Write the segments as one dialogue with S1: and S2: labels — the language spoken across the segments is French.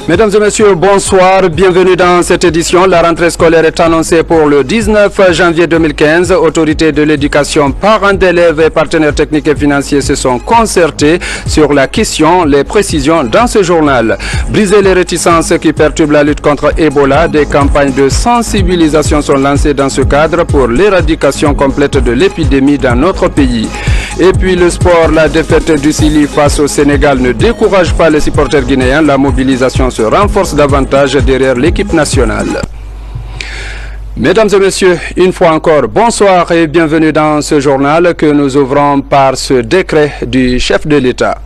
S1: Mesdames et messieurs, bonsoir. Bienvenue dans cette édition. La rentrée scolaire est annoncée pour le 19 janvier 2015. Autorités de l'éducation, parents d'élèves et partenaires techniques et financiers se sont concertés sur la question, les précisions dans ce journal. Briser les réticences qui perturbent la lutte contre Ebola. Des campagnes de sensibilisation sont lancées dans ce cadre pour l'éradication complète de l'épidémie dans notre pays. Et puis le sport, la défaite du Chili face au Sénégal ne décourage pas les supporters guinéens. La mobilisation se renforce davantage derrière l'équipe nationale. Mesdames et messieurs, une fois encore, bonsoir et bienvenue dans ce journal que nous ouvrons par ce décret du chef de l'État.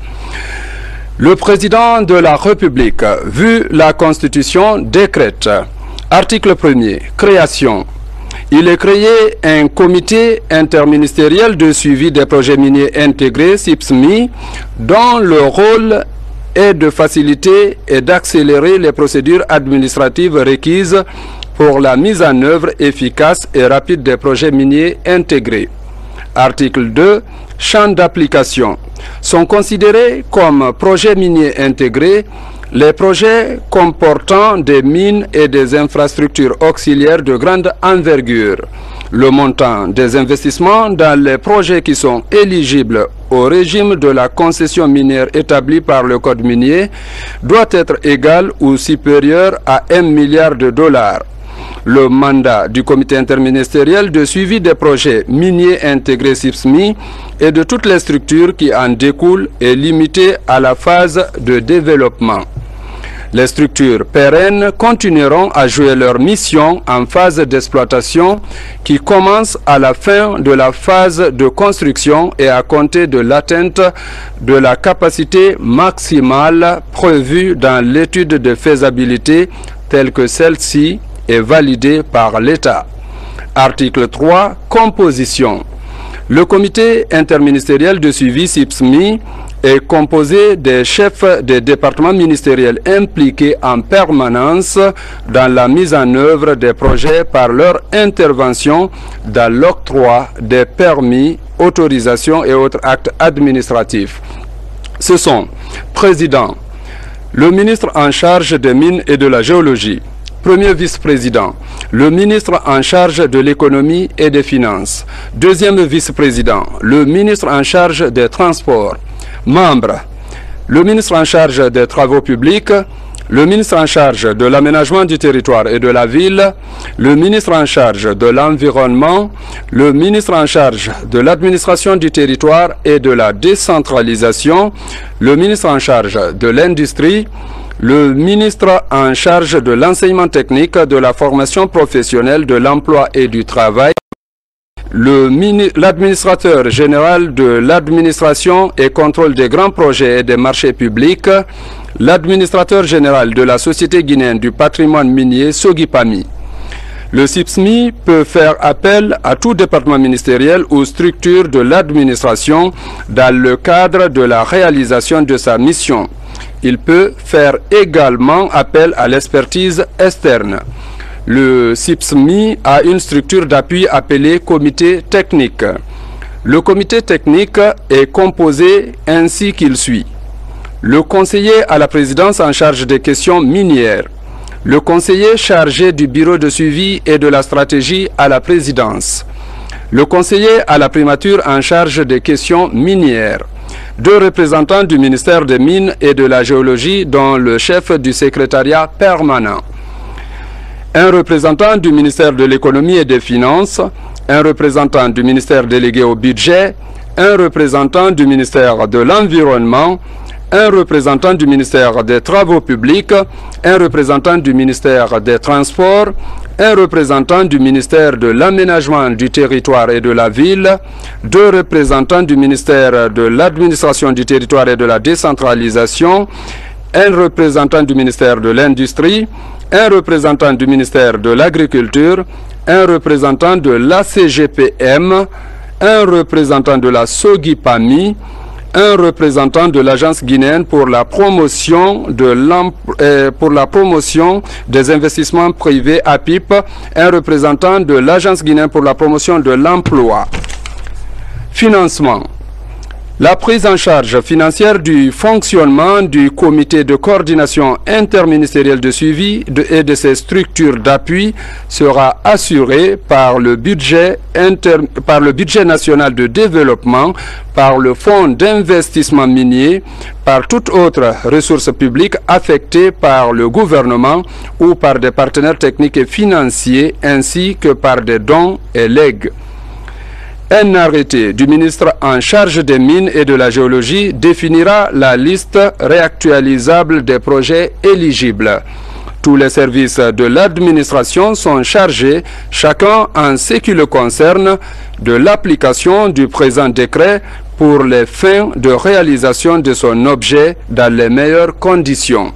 S1: Le président de la République, vu la Constitution, décrète. Article 1er, création. Il est créé un comité interministériel de suivi des projets miniers intégrés, CIPSMI, dont le rôle est de faciliter et d'accélérer les procédures administratives requises pour la mise en œuvre efficace et rapide des projets miniers intégrés. Article 2. Champ d'application. Sont considérés comme projets miniers intégrés les projets comportant des mines et des infrastructures auxiliaires de grande envergure. Le montant des investissements dans les projets qui sont éligibles au régime de la concession minière établi par le Code minier doit être égal ou supérieur à 1 milliard de dollars. Le mandat du comité interministériel de suivi des projets miniers intégrés CIPSMI et de toutes les structures qui en découlent est limité à la phase de développement. Les structures pérennes continueront à jouer leur mission en phase d'exploitation qui commence à la fin de la phase de construction et à compter de l'atteinte de la capacité maximale prévue dans l'étude de faisabilité telle que celle-ci est validée par l'État. Article 3. Composition. Le comité interministériel de suivi CIPSMI est composé des chefs des départements ministériels impliqués en permanence dans la mise en œuvre des projets par leur intervention dans l'octroi des permis, autorisations et autres actes administratifs. Ce sont président, le ministre en charge des mines et de la géologie, premier vice-président, le ministre en charge de l'économie et des finances, deuxième vice-président, le ministre en charge des transports, membres, le ministre en charge des travaux publics, le ministre en charge de l'aménagement du territoire et de la ville, le ministre en charge de l'environnement, le ministre en charge de l'administration du territoire et de la décentralisation, le ministre en charge de l'industrie, le ministre en charge de l'enseignement technique, de la formation professionnelle, de l'emploi et du travail, l'administrateur général de l'administration et contrôle des grands projets et des marchés publics, l'administrateur général de la Société guinéenne du patrimoine minier, Sogipami. Le CIPSMI peut faire appel à tout département ministériel ou structure de l'administration dans le cadre de la réalisation de sa mission. Il peut faire également appel à l'expertise externe. Le CIPSMI a une structure d'appui appelée comité technique. Le comité technique est composé ainsi qu'il suit. Le conseiller à la présidence en charge des questions minières. Le conseiller chargé du bureau de suivi et de la stratégie à la présidence. Le conseiller à la primature en charge des questions minières. 2 représentants du ministère des Mines et de la Géologie, dont le chef du secrétariat permanent. Un représentant du ministère de l'Économie et des Finances, un représentant du ministère délégué au budget, un représentant du ministère de l'Environnement, un représentant du ministère des Travaux publics, un représentant du ministère des Transports, un représentant du ministère de l'Aménagement du territoire et de la ville, 2 représentants du ministère de l'Administration du territoire et de la décentralisation, un représentant du ministère de l'Industrie, un représentant du ministère de l'Agriculture, un représentant de l'ACGPM, un représentant de la Sogipami, un représentant de l'Agence guinéenne pour la promotion des investissements privés APIP, un représentant de l'Agence guinéenne pour la promotion de l'emploi. Financement. La prise en charge financière du fonctionnement du comité de coordination interministérielle de suivi et de ses structures d'appui sera assurée par le budget national de développement, par le fonds d'investissement minier, par toute autre ressource publique affectée par le gouvernement ou par des partenaires techniques et financiers ainsi que par des dons et legs. Un arrêté du ministre en charge des mines et de la géologie définira la liste réactualisable des projets éligibles. Tous les services de l'administration sont chargés, chacun en ce qui le concerne, de l'application du présent décret pour les fins de réalisation de son objet dans les meilleures conditions.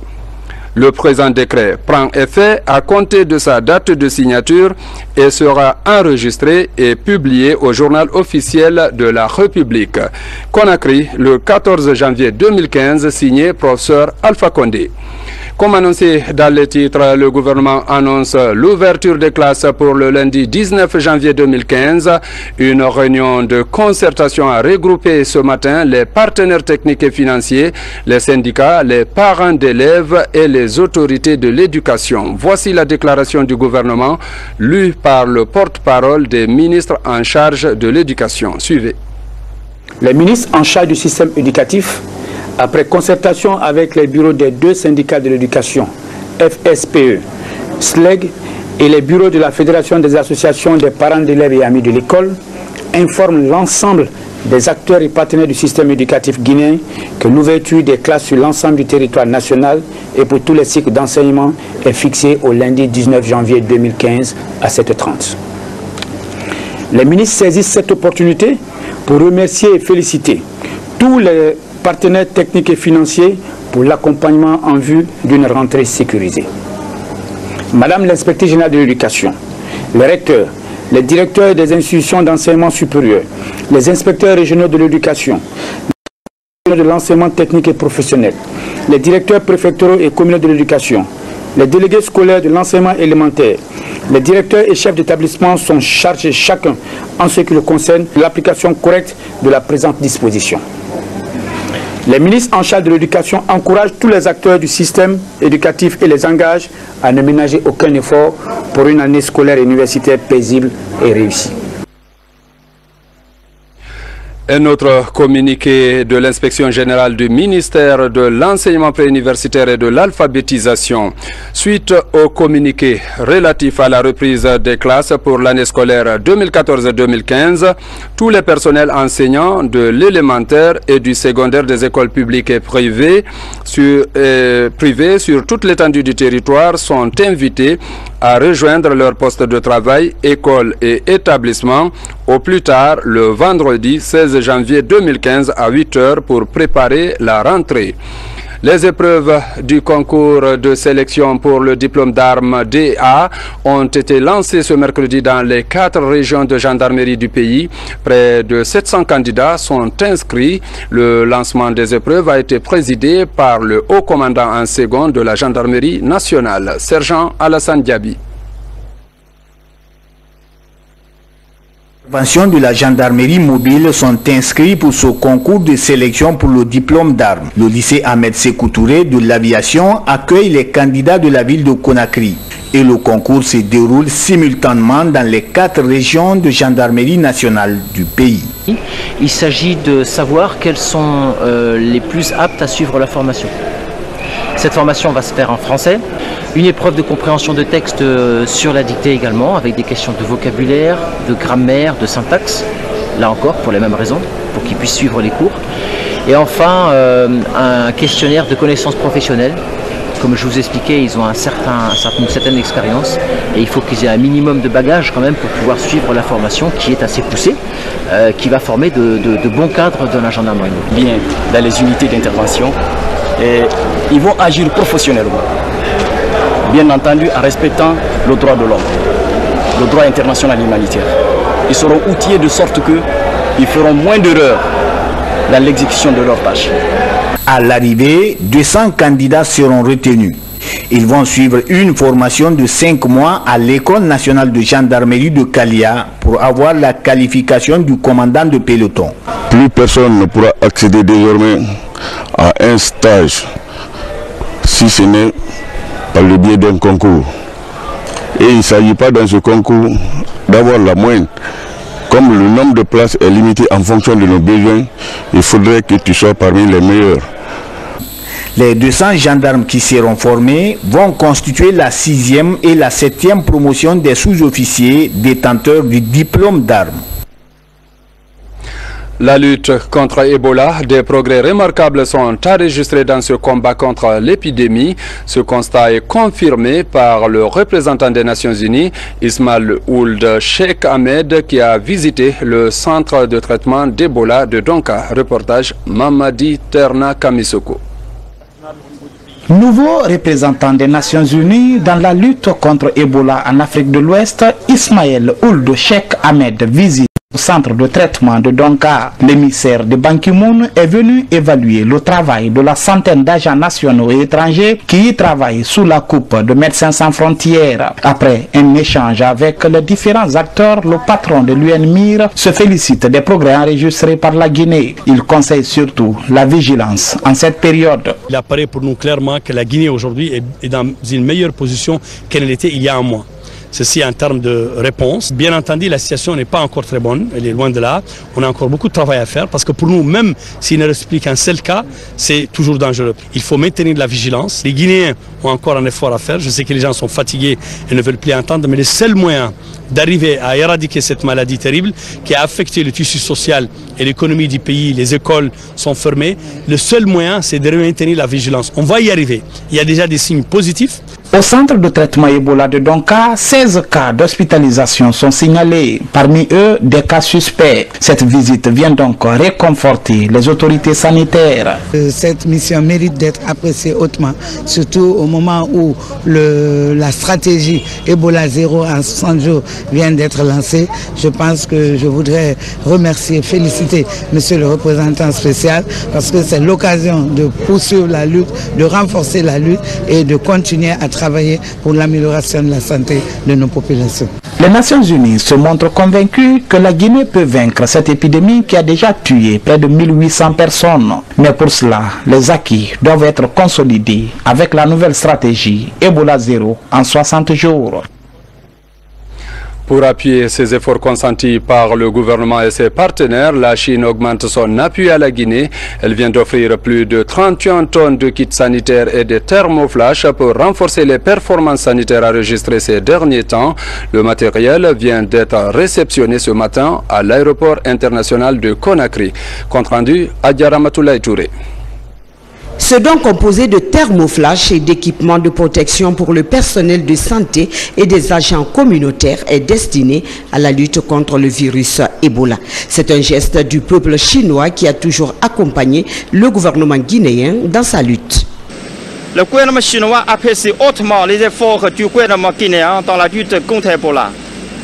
S1: Le présent décret prend effet à compter de sa date de signature et sera enregistré et publié au journal officiel de la République. Conakry, le 14 janvier 2015, signé professeur Alpha Condé. Comme annoncé dans les titres, le gouvernement annonce l'ouverture des classes pour le lundi 19 janvier 2015. Une réunion de concertation a regroupé ce matin les partenaires techniques et financiers, les syndicats, les parents d'élèves et les autorités de l'éducation. Voici la déclaration du gouvernement lue par le porte-parole des ministres en charge de l'éducation. Suivez.
S2: Les ministres en charge du système éducatif, après concertation avec les bureaux des deux syndicats de l'éducation, FSPE, SLEG et les bureaux de la Fédération des associations des parents d'élèves et amis de l'école, informent l'ensemble des acteurs et partenaires du système éducatif guinéen que l'ouverture des classes sur l'ensemble du territoire national et pour tous les cycles d'enseignement est fixée au lundi 19 janvier 2015 à 7h30. Les ministres saisissent cette opportunité pour remercier et féliciter tous les partenaires techniques et financiers pour l'accompagnement en vue d'une rentrée sécurisée. Madame l'inspectrice générale de l'éducation, les recteurs, les directeurs des institutions d'enseignement supérieur, les inspecteurs régionaux de l'éducation, de l'enseignement technique et professionnel, les directeurs préfectoraux et communaux de l'éducation, les délégués scolaires de l'enseignement élémentaire, les directeurs et chefs d'établissement sont chargés chacun en ce qui le concerne de l'application correcte de la présente disposition. Les ministres en charge de l'éducation encouragent tous les acteurs du système éducatif et les engagent à ne ménager aucun effort pour une année scolaire et universitaire paisible et réussie.
S1: Un autre communiqué de l'inspection générale du ministère de l'enseignement préuniversitaire et de l'alphabétisation. Suite au communiqué relatif à la reprise des classes pour l'année scolaire 2014-2015, tous les personnels enseignants de l'élémentaire et du secondaire des écoles publiques et privées sur toute l'étendue du territoire sont invités à rejoindre leur poste de travail, école et établissement au plus tard le vendredi 16 janvier 2015 à 8 h pour préparer la rentrée. Les épreuves du concours de sélection pour le diplôme d'armes DA ont été lancées ce mercredi dans les 4 régions de gendarmerie du pays. Près de 700 candidats sont inscrits. Le lancement des épreuves a été présidé par le haut commandant en second de la gendarmerie nationale, sergent Alassane Diaby.
S3: Les interventions de la gendarmerie mobile sont inscrits pour ce concours de sélection pour le diplôme d'armes. Le lycée Ahmed Sékou Touré de l'aviation accueille les candidats de la ville de Conakry. Et le concours se déroule simultanément dans les 4 régions de gendarmerie nationale du pays.
S4: Il s'agit de savoir quels sont les plus aptes à suivre la formation. Cette formation va se faire en français, une épreuve de compréhension de texte sur la dictée également, avec des questions de vocabulaire, de grammaire, de syntaxe, là encore pour les mêmes raisons, pour qu'ils puissent suivre les cours. Et enfin, un questionnaire de connaissances professionnelles. Comme je vous expliquais, ils ont une certaine expérience et il faut qu'ils aient un minimum de bagages quand même pour pouvoir suivre la formation qui est assez poussée, qui va former de bons cadres de la gendarmerie.
S5: Bien dans les unités d'intervention. Et ils vont agir professionnellement, bien entendu en respectant le droit de l'homme, le droit international humanitaire. Ils seront outillés de sorte qu'ils feront moins d'erreurs dans l'exécution de leurs tâches.
S3: À l'arrivée, 200 candidats seront retenus. Ils vont suivre une formation de 5 mois à l'École nationale de gendarmerie de Kalia pour avoir la qualification du commandant de peloton.
S6: Plus personne ne pourra accéder désormais à un stage si ce n'est par le biais d'un concours. Et il ne s'agit pas dans ce concours d'avoir la moyenne. Comme le nombre de places est limité en fonction de nos besoins, il faudrait que tu sois parmi les meilleurs.
S3: Les 200 gendarmes qui seront formés vont constituer la 6e et la 7e promotion des sous-officiers détenteurs du diplôme d'armes.
S1: La lutte contre Ebola, des progrès remarquables sont enregistrés dans ce combat contre l'épidémie. Ce constat est confirmé par le représentant des Nations Unies, Ismail Ould Cheikh Ahmed, qui a visité le centre de traitement d'Ebola de Donka. Reportage Mamadi Terna Kamisoko.
S7: Nouveau représentant des Nations Unies dans la lutte contre Ebola en Afrique de l'Ouest, Ismail Ould Cheikh Ahmed visite au centre de traitement de Donka. L'émissaire de Ban Ki-moon est venu évaluer le travail de la centaine d'agents nationaux et étrangers qui y travaillent sous la coupe de Médecins sans frontières. Après un échange avec les différents acteurs, le patron de l'UNMIR se félicite des progrès enregistrés par la Guinée. Il conseille surtout la vigilance en cette période.
S8: Il apparaît pour nous clairement que la Guinée aujourd'hui est dans une meilleure position qu'elle l'était il y a un mois. Ceci en termes de réponse. Bien entendu, la situation n'est pas encore très bonne, elle est loin de là. On a encore beaucoup de travail à faire parce que pour nous, même s'il ne reste plus qu'un seul cas, c'est toujours dangereux. Il faut maintenir de la vigilance. Les Guinéens ont encore un effort à faire. Je sais que les gens sont fatigués et ne veulent plus entendre, mais le seul moyen d'arriver à éradiquer cette maladie terrible qui a affecté le tissu social et l'économie du pays, les écoles sont fermées, le seul moyen c'est de maintenir la vigilance. On va y arriver. Il y a déjà des signes positifs.
S7: Au centre de traitement Ebola de Donka, 16 cas d'hospitalisation sont signalés, parmi eux des cas suspects. Cette visite vient donc réconforter les autorités sanitaires.
S9: Cette mission mérite d'être appréciée hautement, surtout au moment où la stratégie Ebola 0 en 60 jours vient d'être lancée. Je pense que je voudrais remercier, féliciter Monsieur le représentant spécial parce que c'est l'occasion de poursuivre la lutte, de renforcer la lutte et de continuer à travailler pour l'amélioration de la santé de nos populations.
S7: Les Nations Unies se montrent convaincues que la Guinée peut vaincre cette épidémie qui a déjà tué près de 1800 personnes. Mais pour cela, les acquis doivent être consolidés avec la nouvelle stratégie Ebola 0 en 60 jours.
S1: Pour appuyer ces efforts consentis par le gouvernement et ses partenaires, la Chine augmente son appui à la Guinée. Elle vient d'offrir plus de 31 tonnes de kits sanitaires et de thermoflash pour renforcer les performances sanitaires enregistrées ces derniers temps. Le matériel vient d'être réceptionné ce matin à l'aéroport international de Conakry. Compte rendu, Adjara Matoulaye Touré.
S10: Ce don composé de thermoflash et d'équipements de protection pour le personnel de santé et des agents communautaires est destiné à la lutte contre le virus Ebola. C'est un geste du peuple chinois qui a toujours accompagné le gouvernement guinéen dans sa lutte.
S11: Le gouvernement chinois apprécie hautement les efforts du gouvernement guinéen dans la lutte contre Ebola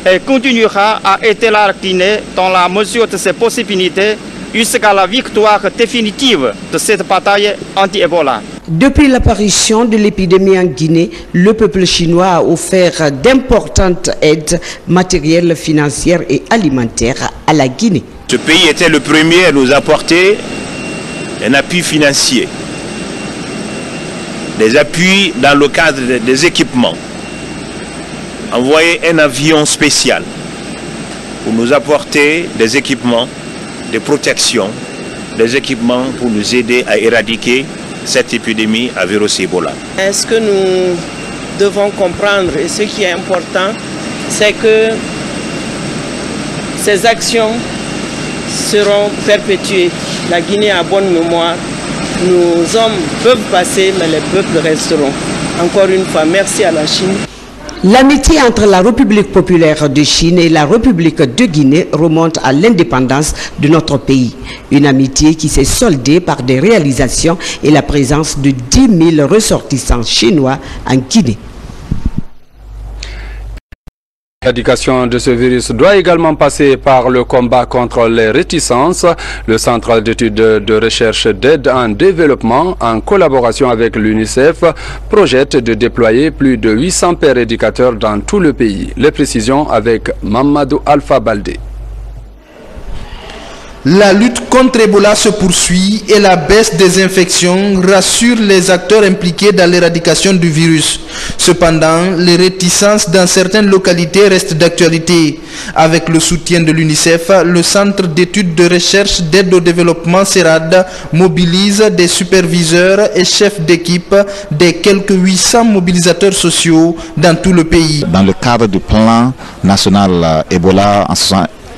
S11: et continuera à aider la Guinée dans la mesure de ses possibilités jusqu'à la victoire définitive de cette bataille anti-Ebola.
S10: Depuis l'apparition de l'épidémie en Guinée, le peuple chinois a offert d'importantes aides matérielles, financières et alimentaires à la Guinée.
S12: Ce pays était le premier à nous apporter un appui financier, des appuis dans le cadre des équipements, envoyer un avion spécial pour nous apporter des équipements de protection, des équipements pour nous aider à éradiquer cette épidémie à virus Ebola.
S13: Ce que nous devons comprendre et ce qui est important, c'est que ces actions seront perpétuées. La Guinée a bonne mémoire. Nos hommes peuvent passer, mais les peuples resteront. Encore une fois, merci à la Chine.
S10: L'amitié entre la République populaire de Chine et la République de Guinée remonte à l'indépendance de notre pays. Une amitié qui s'est soldée par des réalisations et la présence de 10 000 ressortissants chinois en Guinée.
S1: L'éradication de ce virus doit également passer par le combat contre les réticences. Le Centre d'études de recherche d'aide en développement, en collaboration avec l'UNICEF, projette de déployer plus de 800 pères éducateurs dans tout le pays. Les précisions avec Mamadou Alpha Baldé.
S14: La lutte contre Ebola se poursuit et la baisse des infections rassure les acteurs impliqués dans l'éradication du virus. Cependant, les réticences dans certaines localités restent d'actualité. Avec le soutien de l'UNICEF, le Centre d'études de recherche d'aide au développement CERAD mobilise des superviseurs et chefs d'équipe des quelques 800 mobilisateurs sociaux dans tout le pays.
S15: Dans le cadre du plan national Ebola en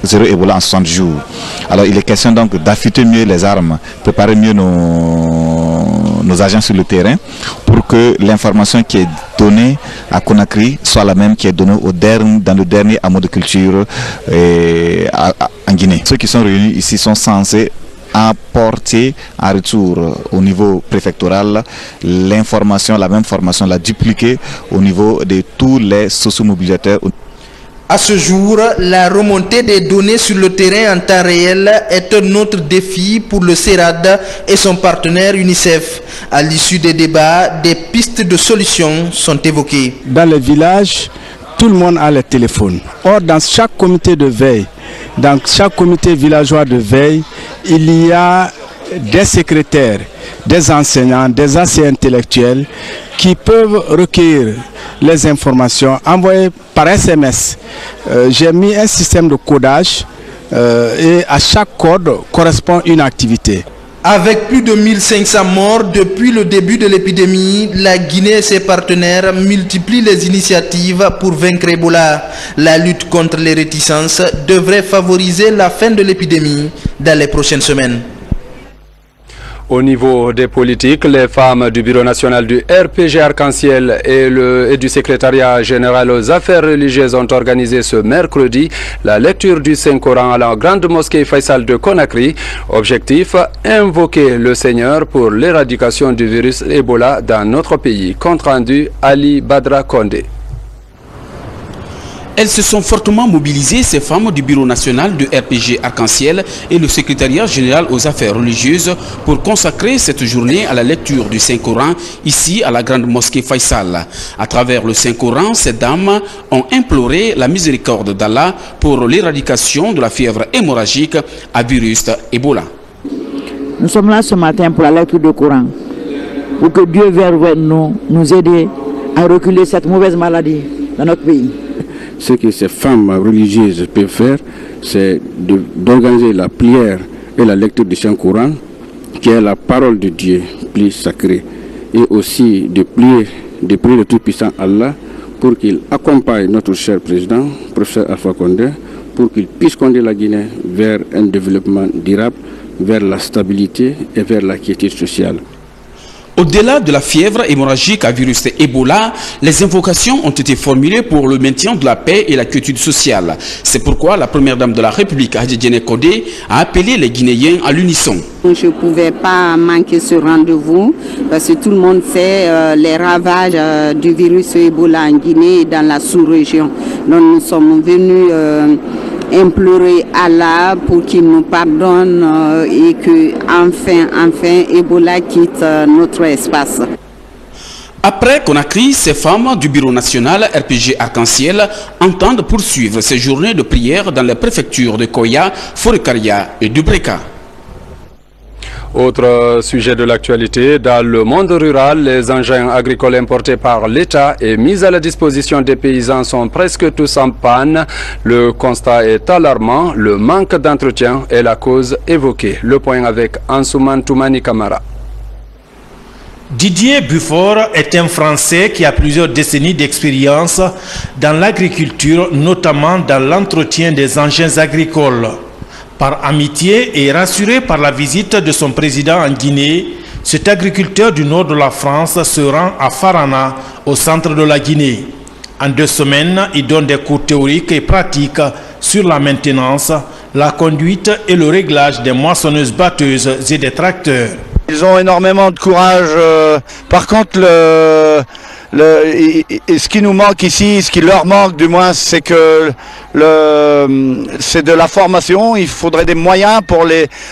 S15: 0 Ebola en 60 jours. Alors il est question donc d'affûter mieux les armes, préparer mieux nos agents sur le terrain pour que l'information qui est donnée à Conakry soit la même qui est donnée dans le dernier hameau de culture en Guinée. Ceux qui sont réunis ici sont censés apporter en retour au niveau préfectoral l'information, la même formation, la dupliquer au niveau de tous les socio-mobilisateurs.
S14: À ce jour, la remontée des données sur le terrain en temps réel est un autre défi pour le CERAD et son partenaire UNICEF. À l'issue des débats, des pistes de solutions sont évoquées.
S16: Dans les villages, tout le monde a le téléphone. Or, dans chaque comité de veille, dans chaque comité villageois de veille, il y a des secrétaires, des enseignants, des anciens intellectuels qui peuvent recueillir les informations envoyées par SMS. J'ai mis un système de codage et à chaque code correspond une activité.
S14: Avec plus de 1500 morts depuis le début de l'épidémie, la Guinée et ses partenaires multiplient les initiatives pour vaincre Ebola. La lutte contre les réticences devrait favoriser la fin de l'épidémie dans les prochaines semaines.
S1: Au niveau des politiques, les femmes du Bureau national du RPG Arc-en-Ciel et du secrétariat général aux affaires religieuses ont organisé ce mercredi la lecture du Saint-Coran à la grande mosquée Faisal de Conakry. Objectif, invoquer le Seigneur pour l'éradication du virus Ebola dans notre pays. Compte rendu Ali Badra Kondé.
S17: Elles se sont fortement mobilisées, ces femmes du Bureau national de RPG Arc-en-Ciel et le secrétariat général aux affaires religieuses pour consacrer cette journée à la lecture du Saint-Coran ici à la grande mosquée Faisal. À travers le Saint-Coran, ces dames ont imploré la miséricorde d'Allah pour l'éradication de la fièvre hémorragique à virus Ebola.
S18: Nous sommes là ce matin pour la lecture du Coran, pour que Dieu vienne nous aider à reculer cette mauvaise maladie dans notre pays.
S19: Ce que ces femmes religieuses peuvent faire, c'est d'organiser la prière et la lecture du Saint-Coran, qui est la parole de Dieu, plus sacrée, et aussi de prier le Tout-Puissant Allah pour qu'il accompagne notre cher président, professeur Alpha Condé, pour qu'il puisse conduire la Guinée vers un développement durable, vers la stabilité et vers la quiétude sociale.
S17: Au-delà de la fièvre hémorragique à virus Ebola, les invocations ont été formulées pour le maintien de la paix et la quiétude sociale. C'est pourquoi la première dame de la République, Hadji Diéné Codé, a appelé les Guinéens à l'unisson.
S20: Je ne pouvais pas manquer ce rendez-vous parce que tout le monde sait les ravages du virus Ebola en Guinée et dans la sous-région. Donc nous sommes venus implorer Allah pour qu'il nous pardonne et que enfin Ebola quitte notre espace.
S17: Après Conakry, ces femmes du Bureau national RPG Arc-en-Ciel entendent poursuivre ces journées de prière dans les préfectures de Koya, Forikaria et Dubreka.
S1: Autre sujet de l'actualité, dans le monde rural, les engins agricoles importés par l'État et mis à la disposition des paysans sont presque tous en panne. Le constat est alarmant, le manque d'entretien est la cause évoquée. Le point avec Ansouman Toumani Kamara.
S21: Didier Buffort est un Français qui a plusieurs décennies d'expérience dans l'agriculture, notamment dans l'entretien des engins agricoles. Par amitié et rassuré par la visite de son président en Guinée, cet agriculteur du nord de la France se rend à Farana, au centre de la Guinée. En 2 semaines, il donne des cours théoriques et pratiques sur la maintenance, la conduite et le réglage des moissonneuses-batteuses et des tracteurs.
S22: Ils ont énormément de courage. Par contre,
S3: ce qui nous manque ici, ce qui leur manque du moins, c'est que c'est de la formation. Il faudrait des moyens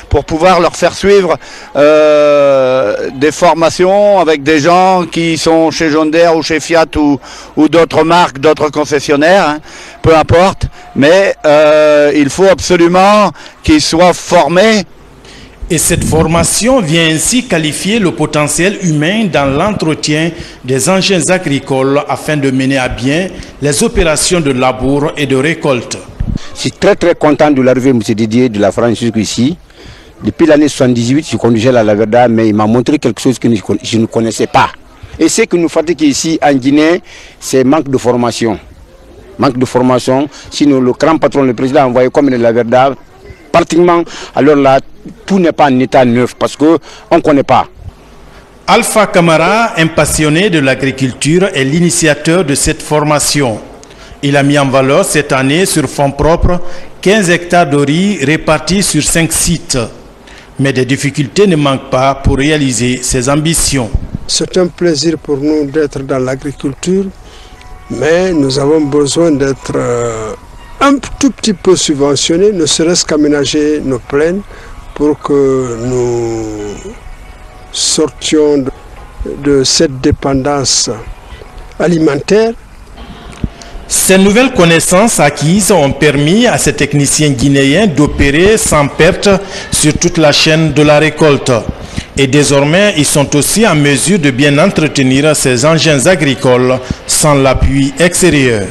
S3: pour pouvoir leur faire suivre des formations avec des gens qui sont chez John Deere ou chez Fiat ou d'autres marques, d'autres concessionnaires, hein, peu importe. Mais il faut absolument qu'ils soient formés.
S21: Et cette formation vient ainsi qualifier le potentiel humain dans l'entretien des engins agricoles afin de mener à bien les opérations de labour et de récolte.
S2: Je suis très content de l'arrivée de M. Didier de la France jusqu'ici. Depuis l'année 78, je conduisais la Laverda, mais il m'a montré quelque chose que je ne connaissais pas. Et ce qui nous fatigue ici en Guinée, c'est manque de formation. Manque de formation, sinon le grand patron, le président a envoyé comme la Laverda, pratiquement, alors là, tout n'est pas en état neuf parce qu'on ne connaît pas.
S21: Alpha Camara, un passionné de l'agriculture, est l'initiateur de cette formation. Il a mis en valeur cette année sur fonds propres 15 hectares de riz répartis sur 5 sites. Mais des difficultés ne manquent pas pour réaliser ses ambitions.
S22: C'est un plaisir pour nous d'être dans l'agriculture, mais nous avons besoin d'être un tout petit peu subventionnés, ne serait-ce qu'aménager nos plaines pour que nous sortions de cette dépendance alimentaire.
S21: Ces nouvelles connaissances acquises ont permis à ces techniciens guinéens d'opérer sans perte sur toute la chaîne de la récolte. Et désormais, ils sont aussi en mesure de bien entretenir ces engins agricoles sans l'appui extérieur.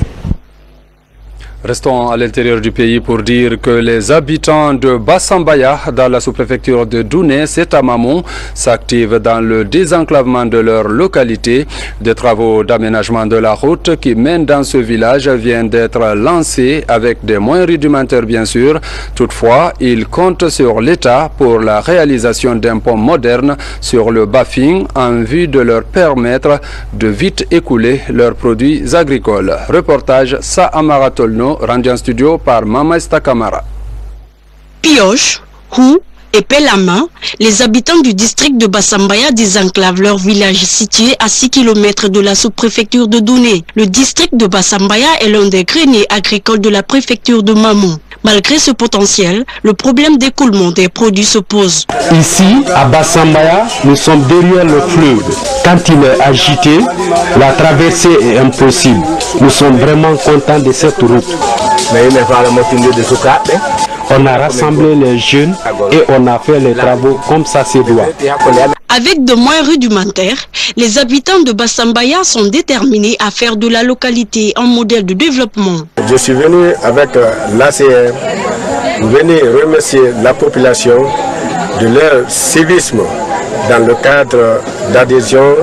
S1: Restons à l'intérieur du pays pour dire que les habitants de Bassambaya, dans la sous-préfecture de Douné, c'est à Mamon, s'activent dans le désenclavement de leur localité. Des travaux d'aménagement de la route qui mènent dans ce village viennent d'être lancés avec des moyens rudimentaires bien sûr. Toutefois, ils comptent sur l'État pour la réalisation d'un pont moderne sur le Bafing en vue de leur permettre de vite écouler leurs produits agricoles. Reportage Saamara Tolno, rendu en studio par Mamaista Kamara.
S23: Pioche, houe et pelle à main, les habitants du district de Bassambaya désenclavent leur village situé à 6 km de la sous-préfecture de Douné. Le district de Bassambaya est l'un des greniers agricoles de la préfecture de Mamon. Malgré ce potentiel, le problème d'écoulement des produits se pose.
S24: Ici, à Bassambaya, nous sommes derrière le fleuve. Quand il est agité, la traversée est impossible. Nous sommes vraiment contents de cette route. On a rassemblé les jeunes et on a fait les travaux comme ça se doit.
S23: Avec de moyens rudimentaires, les habitants de Bassambaya sont déterminés à faire de la localité un modèle de développement.
S25: Je suis venu avec l'ACR, venir remercier la population de leur civisme dans le cadre d'adhésion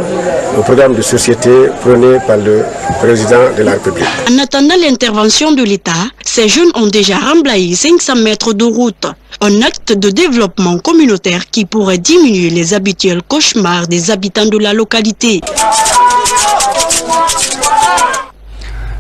S25: au programme de société prôné par le président de la République.
S23: En attendant l'intervention de l'État, ces jeunes ont déjà remblayé 500 mètres de route. Un acte de développement communautaire qui pourrait diminuer les habituels cauchemars des habitants de la localité.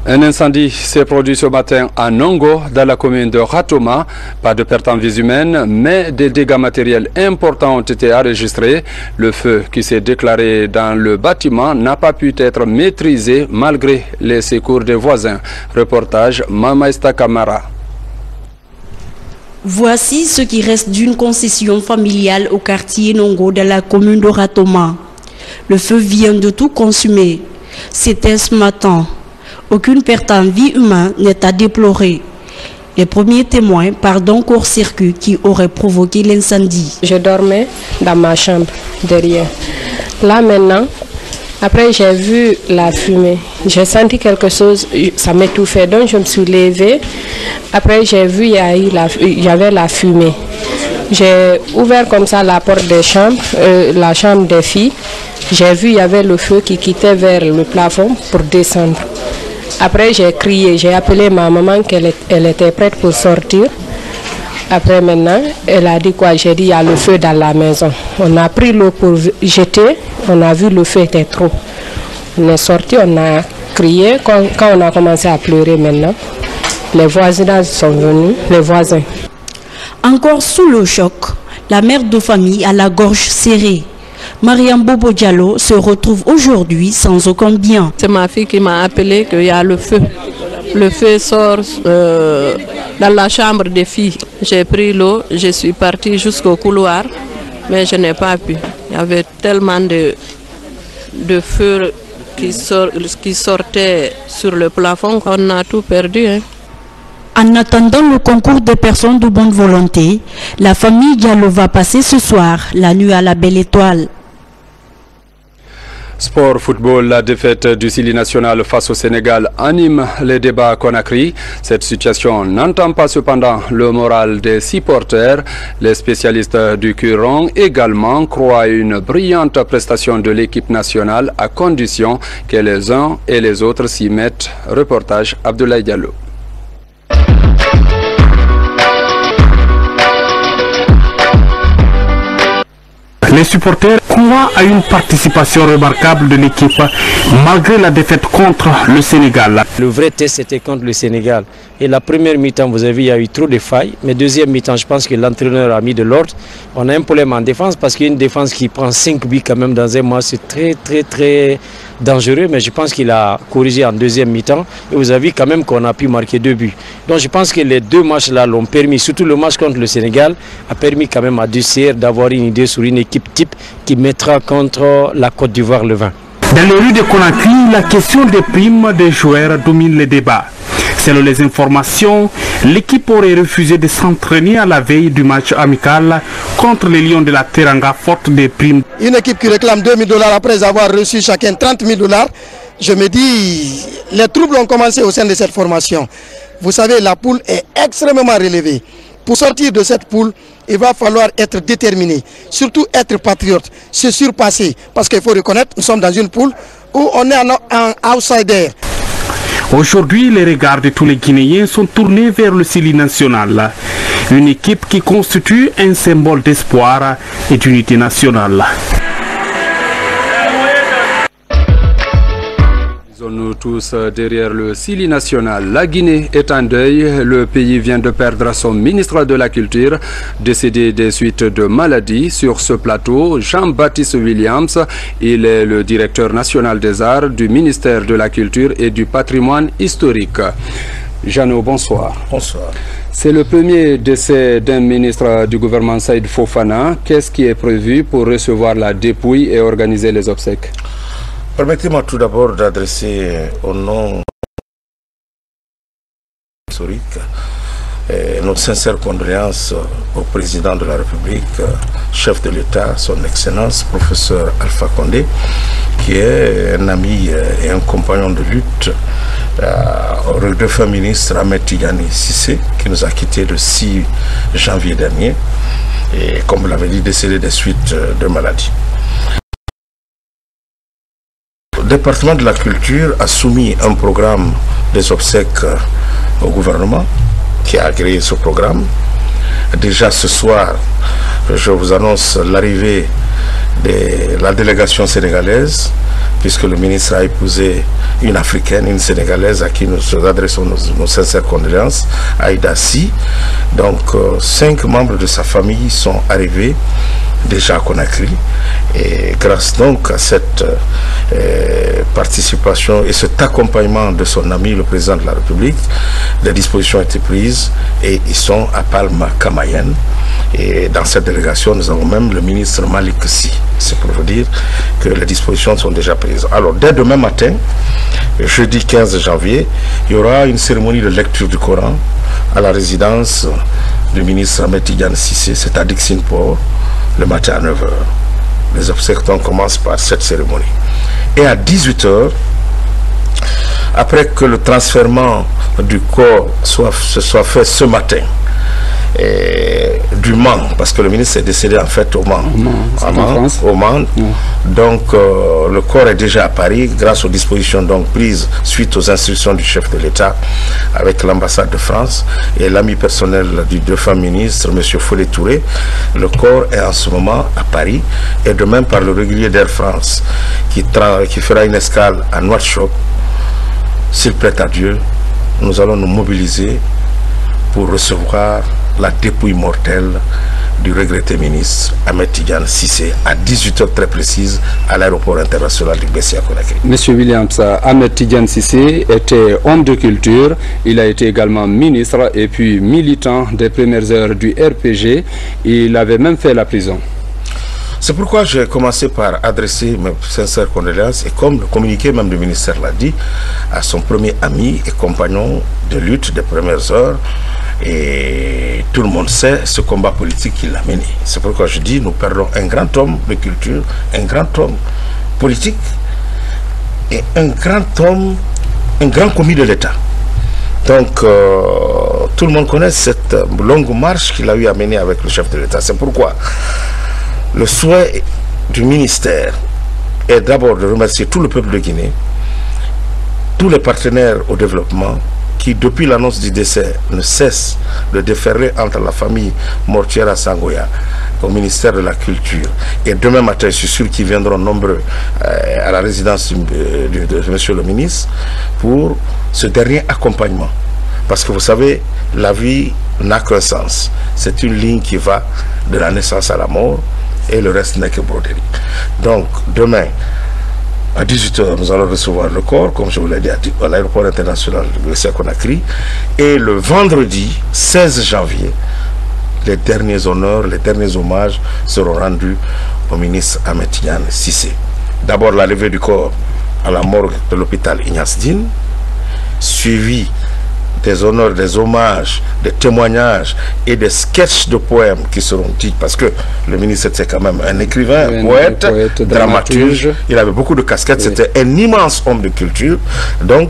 S1: Un incendie s'est produit ce matin à Nongo, dans la commune de Ratoma. Pas de pertes en vies humaines, mais des dégâts matériels importants ont été enregistrés. Le feu qui s'est déclaré dans le bâtiment n'a pas pu être maîtrisé malgré les secours des voisins. Reportage Mamaista Kamara.
S23: Voici ce qui reste d'une concession familiale au quartier Nongo de la commune de Ratoma. Le feu vient de tout consumer. C'était ce matin. Aucune perte en vie humaine n'est à déplorer. Les premiers témoins parlent d'un court-circuit qui aurait provoqué l'incendie.
S26: Je dormais dans ma chambre derrière. Là maintenant, après j'ai vu la fumée. J'ai senti quelque chose, ça m'étouffait. Donc je me suis levée. Après j'ai vu il y avait la fumée. J'ai ouvert comme ça la porte des chambres, la chambre des filles. J'ai vu il y avait le feu qui quittait vers le plafond pour descendre. Après j'ai crié, j'ai appelé ma maman qu'elle était prête pour sortir. Après maintenant, elle a dit quoi? J'ai dit il y a le feu dans la maison. On a pris l'eau pour jeter, on a vu le feu était trop. On est sorti, on a crié. Quand on a commencé à pleurer maintenant, les voisins sont venus, les voisins.
S23: Encore sous le choc, la mère de famille a la gorge serrée. Mariam Bobo Diallo se retrouve aujourd'hui sans aucun bien.
S26: C'est ma fille qui m'a appelé qu'il y a le feu. Le feu sort dans la chambre des filles. J'ai pris l'eau, je suis partie jusqu'au couloir, mais je n'ai pas pu. Il y avait tellement de feu qui sortait sur le plafond qu'on a tout perdu.
S23: En attendant le concours des personnes de bonne volonté, la famille Diallo va passer ce soir la nuit à la Belle Étoile.
S1: Sport football, la défaite du Sili national face au Sénégal anime les débats à Conakry. Cette situation n'entend pas cependant le moral des supporters. Les spécialistes du Curon également croient à une brillante prestation de l'équipe nationale à condition que les uns et les autres s'y mettent. Reportage Abdoulaye Diallo.
S4: Les supporters croient à une participation remarquable de l'équipe malgré la défaite contre le Sénégal.
S5: Le vrai test était contre le Sénégal. Et la première mi-temps, vous avez vu, il y a eu trop de failles. Mais deuxième mi-temps, je pense que l'entraîneur a mis de l'ordre. On a un problème en défense parce qu'il y a une défense qui prend 5 buts quand même dans un match. C'est très dangereux. Mais je pense qu'il a corrigé en deuxième mi-temps. Et vous avez vu quand même qu'on a pu marquer 2 buts. Donc je pense que les 2 matchs-là l'ont permis, surtout le match contre le Sénégal, a permis quand même à Dussier d'avoir une idée sur une équipe type qui mettra contre la Côte d'Ivoire le 20.
S4: Dans les rues de Conakry, la question des primes des joueurs domine les débats. Selon les informations, l'équipe aurait refusé de s'entraîner à la veille du match amical contre les Lions de la Teranga, faute des primes.
S6: Une équipe qui réclame 2 000 $ après avoir reçu chacun 30 000 $, je me dis, les troubles ont commencé au sein de cette formation. Vous savez, la poule est extrêmement relevée. Pour sortir de cette poule, il va falloir être déterminé, surtout être patriote, se surpasser. Parce qu'il faut reconnaître, nous sommes dans une poule où on est un outsider.
S4: Aujourd'hui, les regards de tous les Guinéens sont tournés vers le Sili national, une équipe qui constitue un symbole d'espoir et d'unité nationale.
S1: Nous tous derrière le Sili national. La Guinée est en deuil. Le pays vient de perdre son ministre de la Culture, décédé des suites de maladies. Sur ce plateau, Jean-Baptiste Williams, il est le directeur national des arts du ministère de la Culture et du patrimoine historique. Jeannot, bonsoir.
S7: Bonsoir.
S1: C'est le premier décès d'un ministre du gouvernement, Saïd Fofana. Qu'est-ce qui est prévu pour recevoir la dépouille et organiser les obsèques?
S7: Permettez-moi tout d'abord d'adresser au nom historique nos sincères condoléances au président de la République, chef de l'État, son Excellence, professeur Alpha Condé, qui est un ami et un compagnon de lutte, au défunt ministre Ahmed Tidjani Cissé, qui nous a quittés le 6 janvier dernier, et comme vous l'avez dit, décédé des suites de maladie. Le département de la culture a soumis un programme des obsèques au gouvernement qui a agréé ce programme. Déjà ce soir, je vous annonce l'arrivée de la délégation sénégalaise, puisque le ministre a épousé une Africaine, une Sénégalaise à qui nous adressons nos sincères condoléances, Aïda Si. Donc 5 membres de sa famille sont arrivés déjà à Conakry, et grâce donc à cette participation et cet accompagnement de son ami le président de la République, les dispositions ont été prises et ils sont à Palma Kamayen, et dans cette délégation nous avons même le ministre Malik Si. C'est pour vous dire que les dispositions sont déjà prises. Alors dès demain matin, jeudi 15 janvier, il y aura une cérémonie de lecture du Coran à la résidence du ministre Ahmed Tidjani Cissé, c'est à Dixinport, le matin à 9 h. Les obsèques commencent par cette cérémonie. Et à 18 h, après que le transfèrement du corps se soit fait ce matin, du Mans, parce que le ministre est décédé en fait au Mans, donc le corps est déjà à Paris grâce aux dispositions donc prises suite aux instructions du chef de l'État avec l'ambassade de France et l'ami personnel du défunt ministre, M. Follet Touré. Le corps est en ce moment à Paris, et de même par le régulier d'Air France qui fera une escale à Nouakchott. S'il plaît à Dieu, nous allons nous mobiliser pour recevoir la dépouille mortelle du regretté ministre Ahmed Tidiane Cissé à 18h très précise à l'aéroport international du Bessie à Conakry.
S1: Monsieur Williams, Ahmed Tidiane Cissé était homme de culture, il a été également ministre et puis militant des premières heures du RPG. Il avait même fait la prison.
S7: C'est pourquoi j'ai commencé par adresser mes sincères condoléances et comme le communiqué même du ministère l'a dit, à son premier ami et compagnon de lutte des premières heures. Et tout le monde sait ce combat politique qu'il a mené. C'est pourquoi je dis, nous perdons un grand homme de culture, un grand homme politique et un grand homme, un grand commis de l'État. Donc, tout le monde connaît cette longue marche qu'il a eu à mener avec le chef de l'État. C'est pourquoi le souhait du ministère est d'abord de remercier tout le peuple de Guinée, tous les partenaires au développement qui, depuis l'annonce du décès, ne cessent de déférer entre la famille Mortiera Sangoya au ministère de la Culture. Et demain matin, je suis sûr qu'ils viendront nombreux à la résidence de monsieur le ministre pour ce dernier accompagnement. Parce que vous savez, la vie n'a qu'un sens. C'est une ligne qui va de la naissance à la mort et le reste n'est que broderie. Donc, demain, à 18h, nous allons recevoir le corps, comme je vous l'ai dit, à l'aéroport international de Bessie à Conakry. Et le vendredi 16 janvier, les derniers honneurs, les derniers hommages seront rendus au ministre Ahmed Tidiane Cissé. D'abord, la levée du corps à la morgue de l'hôpital Ignace Dine, suivi des honneurs, des hommages, des témoignages et des sketchs de poèmes qui seront dits, parce que le ministre était quand même un écrivain, poète, dramaturge, il avait beaucoup de casquettes, c'était un immense homme de culture, donc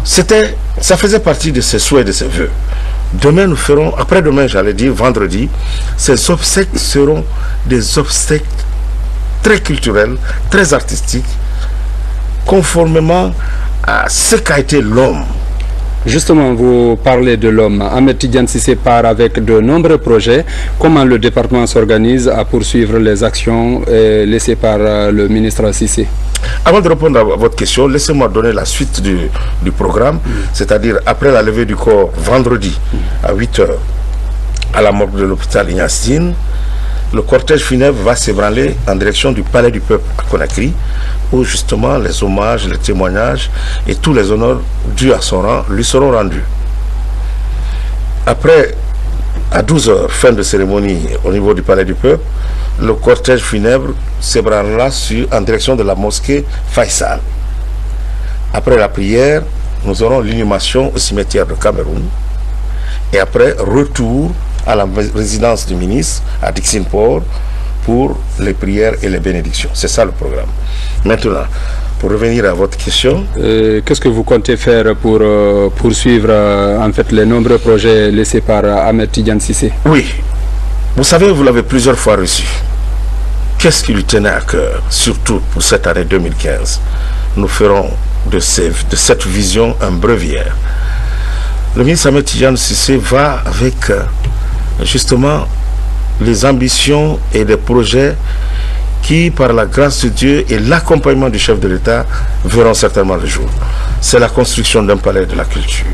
S7: ça faisait partie de ses souhaits, de ses voeux. Demain nous ferons, après-demain j'allais dire, vendredi, ces obsèques seront des obsèques très culturelles, très artistiques, conformément à ce qu'a été l'homme.
S1: Justement, vous parlez de l'homme. Ahmed Tidiane Cissé part avec de nombreux projets. Comment le département s'organise à poursuivre les actions laissées par le ministre Cissé?
S7: Avant de répondre à votre question, laissez-moi donner la suite du programme, c'est-à-dire après la levée du corps vendredi à 8h à la morgue de l'hôpital Ignace Dine, le cortège funèbre va s'ébranler en direction du palais du peuple à Conakry, où justement les hommages, les témoignages et tous les honneurs dus à son rang lui seront rendus. Après, à 12h, fin de cérémonie au niveau du palais du peuple, le cortège funèbre s'ébranlera en direction de la mosquée Faisal. Après la prière, nous aurons l'inhumation au cimetière de Cameroun. Et après, retour à la résidence du ministre à Dixine-Port pour les prières et les bénédictions. C'est ça le programme. Maintenant, pour revenir à votre question...
S1: Qu'est-ce que vous comptez faire pour poursuivre en fait les nombreux projets laissés par Ahmed Tidiane Cissé?
S7: Oui, vous savez, vous l'avez plusieurs fois reçu. Qu'est-ce qui lui tenait à cœur, surtout pour cette année 2015? Nous ferons de cette vision un breviaire. Le ministre Ahmed Tidiane Cissé va avec justement les ambitions et les projets qui, par la grâce de Dieu et l'accompagnement du chef de l'État, verront certainement le jour. C'est la construction d'un palais de la culture.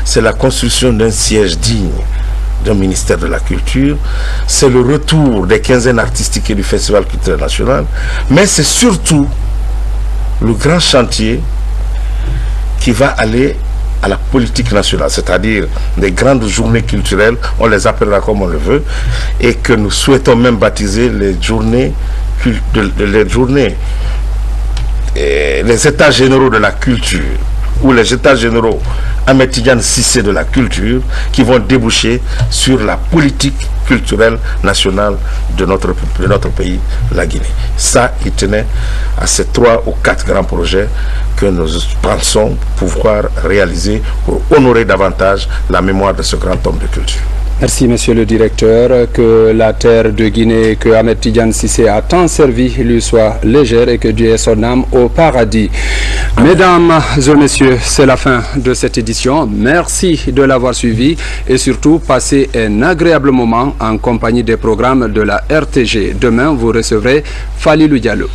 S7: C'est la construction d'un siège digne d'un ministère de la culture. C'est le retour des quinzaines artistiques et du Festival culturel national. Mais c'est surtout le grand chantier qui va aller à la politique nationale, c'est-à-dire des grandes journées culturelles, on les appellera comme on le veut, et que nous souhaitons même baptiser les journées, les états généraux de la culture, ou les états généraux Ahmed Tidiane Cissé de la culture, qui vont déboucher sur la politique culturelle nationale de notre pays, la Guinée. Ça, il tenait à ces 3 ou 4 grands projets que nous pensons pouvoir réaliser pour honorer davantage la mémoire de ce grand homme de culture.
S1: Merci, monsieur le directeur. Que la terre de Guinée que Ahmed Tidiane Cissé a tant servi lui soit légère et que Dieu ait son âme au paradis. Mesdames et messieurs, c'est la fin de cette édition. Merci de l'avoir suivi et surtout passez un agréable moment en compagnie des programmes de la RTG. Demain, vous recevrez Falilou Diallo.